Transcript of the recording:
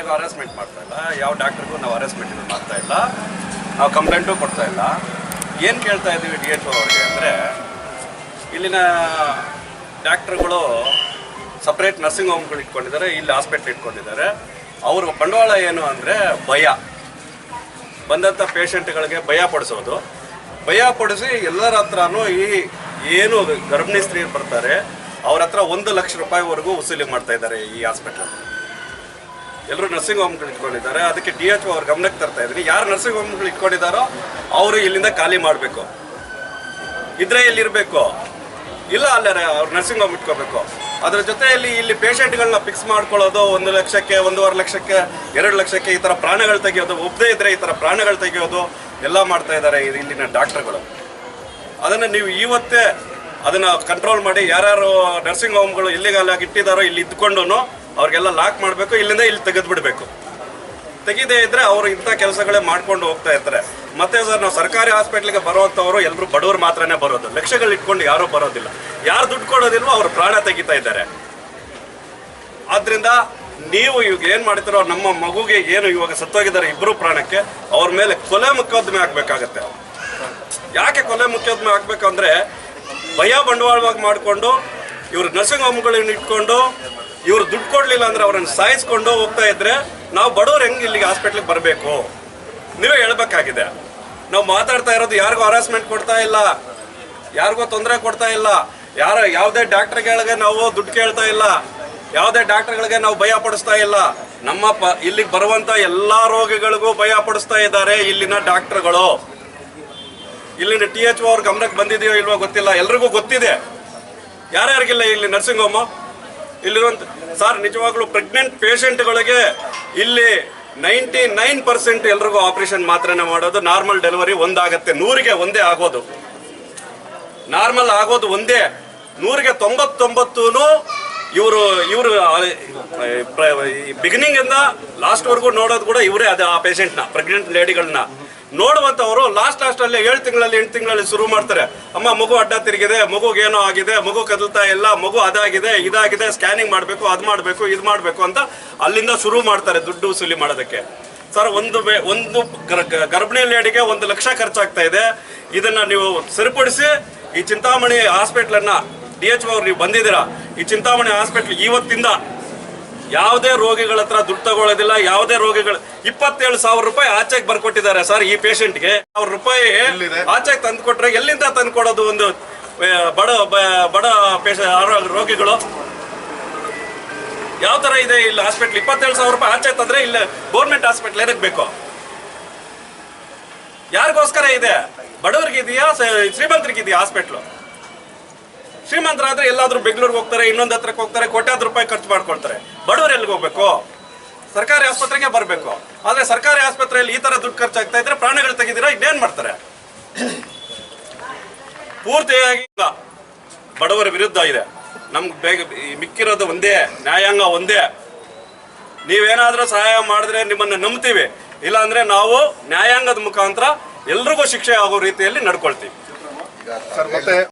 ಯಾರಿಗೂ ಹರಾಸ್ಮೆಂಟ್ ಮಾಡ್ತಾ ಇಲ್ಲ, ಯಾವ ಡಾಕ್ಟ್ರಿಗೂ ನಾವು ಹರಾಸ್ಮೆಂಟ್ ಮಾಡ್ತಾ ಇಲ್ಲ, ನಾವು ಕಂಪ್ಲೇಂಟು ಕೊಡ್ತಾ ಇಲ್ಲ. ಏನು ಕೇಳ್ತಾ ಇದ್ದೀವಿ DHO ಅವ್ರಿಗೆ ಅಂದರೆ, ಇಲ್ಲಿನ ಡಾಕ್ಟ್ರುಗಳು ಸಪ್ರೇಟ್ ನರ್ಸಿಂಗ್ ಹೋಮ್ಗಳು ಇಟ್ಕೊಂಡಿದ್ದಾರೆ, ಇಲ್ಲಿ ಹಾಸ್ಪಿಟ್ಲ್ ಇಟ್ಕೊಂಡಿದ್ದಾರೆ. ಅವ್ರ ಬಂಡವಾಳ ಏನು ಅಂದರೆ ಭಯ, ಬಂದಂಥ ಪೇಷಂಟ್ಗಳಿಗೆ ಭಯ ಪಡಿಸೋದು. ಭಯ ಪಡಿಸಿ ಎಲ್ಲರ ಹತ್ರನೂ ಏನು ಗರ್ಭಿಣಿ ಸ್ತ್ರೀಯರು ಬರ್ತಾರೆ ಅವ್ರ ಹತ್ರ 1 ಲಕ್ಷ ರೂಪಾಯಿವರೆಗೂ ವಸೂಲಿ ಮಾಡ್ತಾ ಇದ್ದಾರೆ ಈ ಹಾಸ್ಪಿಟ್ಲಲ್ಲಿ. ಎಲ್ಲರೂ ನರ್ಸಿಂಗ್ ಹೋಮ್ಗಳು ಇಟ್ಕೊಂಡಿದ್ದಾರೆ. ಅದಕ್ಕೆ DHO ಅವ್ರ ಗಮನಕ್ಕೆ ತರ್ತಾ ಇದ್ದೀನಿ. ಯಾರು ನರ್ಸಿಂಗ್ ಹೋಮ್ಗಳು ಇಟ್ಕೊಂಡಿದ್ದಾರೋ ಅವರು ಇಲ್ಲಿಂದ ಖಾಲಿ ಮಾಡಬೇಕು. ಇದ್ರೆ ಇಲ್ಲಿರಬೇಕು, ಇಲ್ಲ ಅಲ್ಲೇ ಅವ್ರು ನರ್ಸಿಂಗ್ ಹೋಮ್ ಇಟ್ಕೋಬೇಕು. ಅದ್ರ ಜೊತೆಯಲ್ಲಿ ಇಲ್ಲಿ ಪೇಷಂಟ್ಗಳನ್ನ ಫಿಕ್ಸ್ ಮಾಡ್ಕೊಳ್ಳೋದು 1 ಲಕ್ಷಕ್ಕೆ, 1.5 ಲಕ್ಷಕ್ಕೆ, 2 ಲಕ್ಷಕ್ಕೆ ಈ ಥರ ಪ್ರಾಣಗಳು ತೆಗೆಯೋದು, ಒಪ್ಪದೇ ಇದ್ರೆ ಈ ಥರ ಪ್ರಾಣಗಳು ತೆಗೆಯೋದು ಎಲ್ಲ ಮಾಡ್ತಾ ಇದ್ದಾರೆ ಇಲ್ಲಿನ ಡಾಕ್ಟರ್ಗಳು. ಅದನ್ನು ನೀವು ಇವತ್ತೇ ಅದನ್ನು ಕಂಟ್ರೋಲ್ ಮಾಡಿ, ಯಾರ್ಯಾರು ನರ್ಸಿಂಗ್ ಹೋಮ್ಗಳು ಇಲ್ಲಿಗೆಲ್ಲ ಇಟ್ಟಿದ್ದಾರೋ ಇಲ್ಲಿ ಇದ್ಕೊಂಡು ಅವ್ರಿಗೆಲ್ಲ ಲಾಕ್ ಮಾಡಬೇಕು, ಇಲ್ಲಿಂದ ಇಲ್ಲಿ ತೆಗೆದುಬಿಡಬೇಕು. ತೆಗೆದೇ ಇದ್ದರೆ ಅವರು ಇಂಥ ಕೆಲಸಗಳೇ ಮಾಡ್ಕೊಂಡು ಹೋಗ್ತಾ ಇರ್ತಾರೆ. ಮತ್ತೆ ಸರ್, ನಾವು ಸರ್ಕಾರಿ ಹಾಸ್ಪಿಟ್ಲಿಗೆ ಬರುವಂಥವರು ಎಲ್ಲರೂ ಬಡವರು ಮಾತ್ರನೇ ಬರೋದು, ಲಕ್ಷಗಳು ಇಟ್ಕೊಂಡು ಯಾರೂ ಬರೋದಿಲ್ಲ. ಯಾರು ದುಡ್ಡು ಕೊಡೋದಿಲ್ವೋ ಅವ್ರ ಪ್ರಾಣ ತೆಗಿತಾ ಇದ್ದಾರೆ. ಆದ್ದರಿಂದ ನೀವು ಇವಾಗ ಏನು ಮಾಡ್ತೀರೋ, ನಮ್ಮ ಮಗುಗೆ ಏನು ಇವಾಗ ಸತ್ತೋಗಿದ್ದಾರೆ 2 ಪ್ರಾಣಕ್ಕೆ, ಅವ್ರ ಮೇಲೆ ಕೊಲೆ ಮೊಕದ್ದಮೆ ಆಗಬೇಕಾಗತ್ತೆ. ಯಾಕೆ ಕೊಲೆ ಮೊಕದ್ದಮೆ ಆಗಬೇಕಂದ್ರೆ, ಭಯ ಬಂಡವಾಳವಾಗಿ ಮಾಡಿಕೊಂಡು ಇವರು ನರ್ಸಿಂಗ್ ಹೋಮ್ಗಳನ್ನ ಇಟ್ಕೊಂಡು ಇವರು ದುಡ್ಡು ಕೊಡಲಿಲ್ಲ ಅಂದರೆ ಅವರನ್ನು ಸಾಯಿಸ್ಕೊಂಡು ಹೋಗ್ತಾ ಇದ್ರೆ ನಾವು ಬಡವ್ರು ಹೆಂಗೆ ಇಲ್ಲಿಗೆ ಹಾಸ್ಪಿಟ್ಲಿಗೆ ಬರಬೇಕು? ನೀವೇ ಹೇಳ್ಬೇಕಾಗಿದೆ. ನಾವು ಮಾತಾಡ್ತಾ ಇರೋದು ಯಾರಿಗೂ ಹರಾಸ್ಮೆಂಟ್ ಕೊಡ್ತಾ ಇಲ್ಲ, ಯಾರಿಗೂ ತೊಂದರೆ ಕೊಡ್ತಾ ಇಲ್ಲ, ಯಾವುದೇ ಡಾಕ್ಟರ್ಗಳಿಗೆ ನಾವು ದುಡ್ಡು ಕೇಳ್ತಾ ಇಲ್ಲ, ಯಾವುದೇ ಡಾಕ್ಟರ್ಗಳಿಗೆ ನಾವು ಭಯ ಪಡಿಸ್ತಾ ಇಲ್ಲ. ನಮ್ಮ ಇಲ್ಲಿಗೆ ಬರುವಂಥ ಎಲ್ಲ ರೋಗಿಗಳಿಗೂ ಭಯ ಪಡಿಸ್ತಾ ಇದ್ದಾರೆ ಇಲ್ಲಿನ ಡಾಕ್ಟರ್ಗಳು. ಇಲ್ಲಿನ DHO ಅವ್ರ ಗಮನಕ್ಕೆ ಬಂದಿದೆಯೋ ಇಲ್ವೋ ಗೊತ್ತಿಲ್ಲ, ಎಲ್ರಿಗೂ ಗೊತ್ತಿದೆ. ಯಾರ್ಯಾರಿಗಿಲ್ಲ ಇಲ್ಲಿ ನರ್ಸಿಂಗ್ ಹೋಮು ಇಲ್ಲಿರುವಂಥ ಸರ್, ನಿಜವಾಗ್ಲೂ ಪ್ರೆಗ್ನೆಂಟ್ ಪೇಷಂಟ್ಗಳಿಗೆ ಇಲ್ಲಿ 99% ಎಲ್ರಿಗೂ ಆಪರೇಷನ್ ಮಾತ್ರನೇ ಮಾಡೋದು. ನಾರ್ಮಲ್ ಡೆಲಿವರಿ ಒಂದಾಗತ್ತೆ, 100ಗೆ ಒಂದೇ ಆಗೋದು. ನಾರ್ಮಲ್ ಆಗೋದು ಒಂದೇ, 100ಗೆ 99 ಇವರು ಬಿಗಿನಿಂಗ್ ಇಂದ ಲಾಸ್ಟ್ವರೆಗೂ ನೋಡೋದು ಕೂಡ ಇವರೇ. ಅದು ಆ ಪೇಷಂಟ್ನ, ಪ್ರೆಗ್ನೆಂಟ್ ಲೇಡಿಗಳನ್ನ ನೋಡುವಂಥವರು ಲಾಸ್ಟಲ್ಲಿ 7 ತಿಂಗಳಲ್ಲಿ 8 ತಿಂಗಳಲ್ಲಿ ಶುರು ಮಾಡ್ತಾರೆ. ಅಮ್ಮ ಮಗು ಅಡ್ಡ ತಿರುಗಿದೆ, ಮಗುಗೆ ಏನೋ ಆಗಿದೆ, ಮಗು ಕದಲ್ತಾ ಇಲ್ಲ, ಮಗು ಅದಾಗಿದೆ, ಇದಾಗಿದೆ, ಸ್ಕ್ಯಾನಿಂಗ್ ಮಾಡಬೇಕು, ಅದು ಮಾಡಬೇಕು, ಇದು ಮಾಡಬೇಕು ಅಂತ ಅಲ್ಲಿಂದ ಶುರು ಮಾಡ್ತಾರೆ ದುಡ್ಡು ವಸೂಲಿ ಮಾಡೋದಕ್ಕೆ. ಸರ್, ಒಂದು ಗರ್ಭಿಣಿ ಲೇಡಿಗೆ 1 ಲಕ್ಷ ಖರ್ಚಾಗ್ತಾ ಇದೆ. ಇದನ್ನ ನೀವು ಸರಿಪಡಿಸಿ ಈ ಚಿಂತಾಮಣಿ ಹಾಸ್ಪಿಟ್ಲನ್ನ DHO ಅವ್ರು ನೀವು ಬಂದಿದ್ದೀರಾ, ಈ ಚಿಂತಾಮಣಿ ಹಾಸ್ಪಿಟ್ಲ್ ಇವತ್ತಿಂದ ಯಾವುದೇ ರೋಗಿಗಳ ಹತ್ರ ದುಡ್ಡು ತಗೊಳ್ಳೋದಿಲ್ಲ. ಯಾವುದೇ ರೋಗಿಗಳು 27,000 ರೂಪಾಯಿ ಆಚೆಗೆ ಬರ್ಕೊಟ್ಟಿದ್ದಾರೆ ಸರ್ ಈ ಪೇಷಂಟ್ಗೆ. 1,000 ರೂಪಾಯಿ ಆಚೆಗೆ ತಂದು ಕೊಟ್ರೆ ಎಲ್ಲಿಂದ ತಂದು ಕೊಡೋದು? ಒಂದು ಬಡ ರೋಗಿಗಳು ಯಾವ ತರ ಇದೆ ಇಲ್ಲಿ ಹಾಸ್ಪಿಟ್ಲ್? 27,000 ರೂಪಾಯಿ ಆಚೆ ತಂದ್ರೆ ಇಲ್ಲಿ ಗೌರ್ಮೆಂಟ್ ಹಾಸ್ಪಿಟ್ಲ್ ಏನಕ್ಕೆ ಬೇಕು? ಯಾರಿಗೋಸ್ಕರ ಇದೆ? ಬಡವರಿಗಿದೆಯಾ, ಶ್ರೀಮಂತರಿಗಿದೆಯಾ ಹಾಸ್ಪಿಟ್ಲು? ಶ್ರೀಮಂತರಾದ್ರೆ ಎಲ್ಲಾದ್ರೂ ಬೆಂಗಳೂರಿಗೆ ಹೋಗ್ತಾರೆ, ಇನ್ನೊಂದು ಹತ್ರಕ್ಕೆ ಹೋಗ್ತಾರೆ, ಕೋಟ್ಯಾಂತರ ರೂಪಾಯಿ ಖರ್ಚು ಮಾಡ್ಕೊಳ್ತಾರೆ. ಬಡವರು ಎಲ್ಲಿಗೆ ಹೋಗ್ಬೇಕು? ಸರ್ಕಾರಿ ಆಸ್ಪತ್ರೆಗೆ ಬರಬೇಕು. ಆದ್ರೆ ಸರ್ಕಾರಿ ಆಸ್ಪತ್ರೆಯಲ್ಲಿ ಈ ತರ ದುಡ್ಡು ಖರ್ಚಾಗ್ತಾ ಇದ್ರೆ ಪ್ರಾಣಗಳು ತೆಗಿದಿರಾ ಇನ್ನೇನ್ ಮಾಡ್ತಾರೆ? ಪೂರ್ತಿಯಾಗಿ ಬಡವರ ವಿರುದ್ಧ ಇದೆ. ನಮ್ಗೆ ಮಿಕ್ಕಿರೋದು ಒಂದೇ, ನ್ಯಾಯಾಂಗ ಒಂದೇ. ನೀವೇನಾದ್ರೂ ಸಹಾಯ ಮಾಡಿದ್ರೆ ನಿಮ್ಮನ್ನ ನಂಬ್ತೀವಿ, ಇಲ್ಲ ಅಂದ್ರೆ ನಾವು ನ್ಯಾಯಾಂಗದ ಮುಖಾಂತರ ಎಲ್ರಿಗೂ ಶಿಕ್ಷೆ ಆಗೋ ರೀತಿಯಲ್ಲಿ ನಡ್ಕೊಳ್ತೀವಿ.